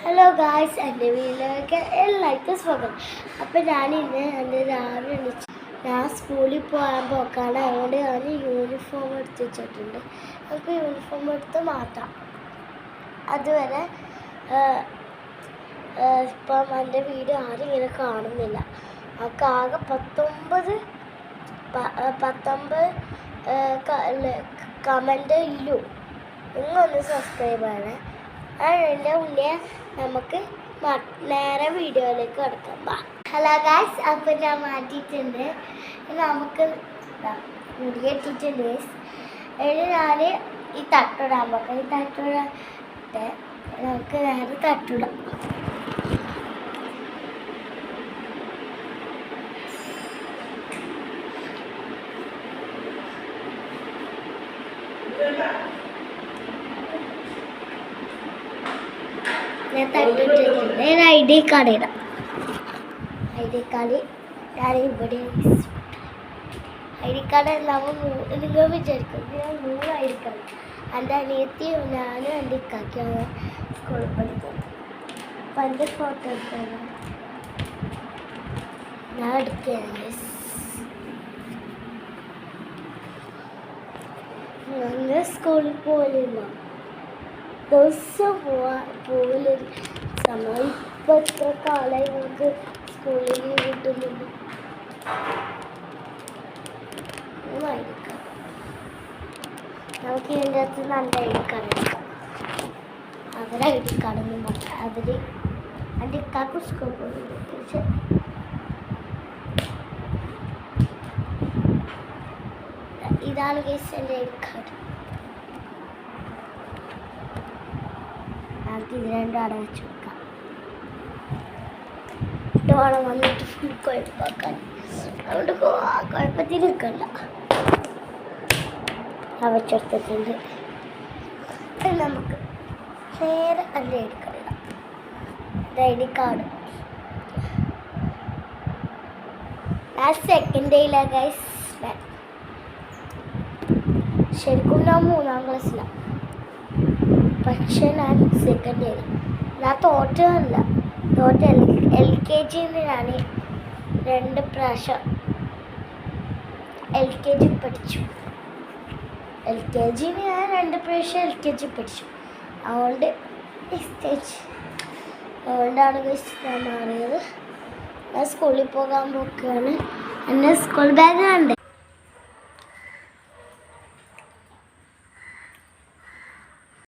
Hello guys, എൻ്റെ വീട്ടിലേക്ക് എല്ലാവർക്കും സ്വാഗതം. അപ്പോൾ ഞാനിന്ന് എൻ്റെ രാവിലെ എണീച്ച് ഞാൻ സ്കൂളിൽ പോകാൻ പോക്കാണ്. അതുകൊണ്ട് ഞാൻ യൂണിഫോം എടുത്ത് വെച്ചിട്ടുണ്ട്. നമുക്ക് യൂണിഫോം എടുത്ത് മാറ്റാം. അതുവരെ ഇപ്പം എൻ്റെ വീട് ആരും ഇങ്ങനെ കാണുന്നില്ല. നമുക്ക് ആകെ 19 കമൻ്റ് ഇല്ലു. നിങ്ങളൊന്ന് സബ്സ്ക്രൈബ് ചെയ്യണേ. അതിൻ്റെ മുന്നേ നമുക്ക് നേരെ വീഡിയോയിലേക്ക് കിടക്കാം. ഹലോ ഗായ്സ്, അപ്പോൾ ഞാൻ മാറ്റിയിട്ടുണ്ട്. നമുക്ക് മുടി കെട്ടിയിട്ടുണ്ട് ഗൈസ്. അതിന് ഞാൻ ഈ തട്ടിടാൻ പോകാം. ഈ തട്ടിടത്തെ നമുക്ക് നേരെ തട്ടിടാം. ഞാൻ തട്ടിട്ടിട്ടുണ്ട്. ഞാൻ ID കാർഡ് ഇടാം. ID കാർഡ് ഞാൻ ഇവിടെ ID കാർഡ് നിങ്ങൾ വിചാരിക്കും ഞാൻ 3 ID കാർഡ്. എൻ്റെ അനിയത്തിയും ഞാനും എൻ്റെ ഇക്കാക്കിയാണ് സ്കൂളിൽ പഠിക്കുന്നത്. അപ്പം എൻ്റെ ഫോട്ടോ എടുക്കണം. ഞാൻ എടുക്കുകയാണ്. ഞങ്ങൾ സ്കൂളിൽ പോലില്ല, ദിവസം പോകലൊരു സമയം. ഇപ്പം എത്ര കാലമായി നമുക്ക് സ്കൂളിൽ കിട്ടുന്നുണ്ട്. നമുക്ക് ഇതിൻ്റെ അകത്ത് നല്ല ID കാർഡ് എടുക്കാം. അവരെ ID കാർഡൊന്നും പറയാം. അവർ എൻ്റെ ഇക്കാക്ക് സ്കൂളിൽ പോകുന്നുണ്ട്. പക്ഷെ ഇതാണ് കേസ് എൻ്റെ ID കാർഡ്. നമുക്ക് ഇത് രണ്ടും അവിടെ വെച്ച് വെക്കാം. വേണം വന്നിട്ട് ഫുൾ കുഴപ്പമാക്കാൻ. അതുകൊണ്ട് കുഴപ്പത്തിൽ നിൽക്കണ്ട. വെച്ചെടുത്തിട്ടുണ്ട്. നമുക്ക് നേരെ എൻ്റെ ID കാർഡ് ഇടാം. ID കാർഡ് ഞാൻ സെക്കൻഡ് ഡേയിലാണ് ഗൈസ്. ശരിക്കും ഞാൻ 3ാം ക്ലാസ്സിലാണ്, പക്ഷെ ഞാൻ സെക്കൻഡ് ഇയർ. ഞാൻ തോറ്റല്ല, LKG ഞാൻ 2 പ്രാവശ്യം LKG പഠിച്ചു. LKG ഞാൻ 2 പ്രാവശ്യം LKG പഠിച്ചു. അതുകൊണ്ടാണ് ഞാൻ മാറിയത്. ഞാൻ സ്കൂളിൽ പോകാൻ പോവുകയാണ്. എൻ്റെ സ്കൂൾ ബാഗ് കണ്ടേ,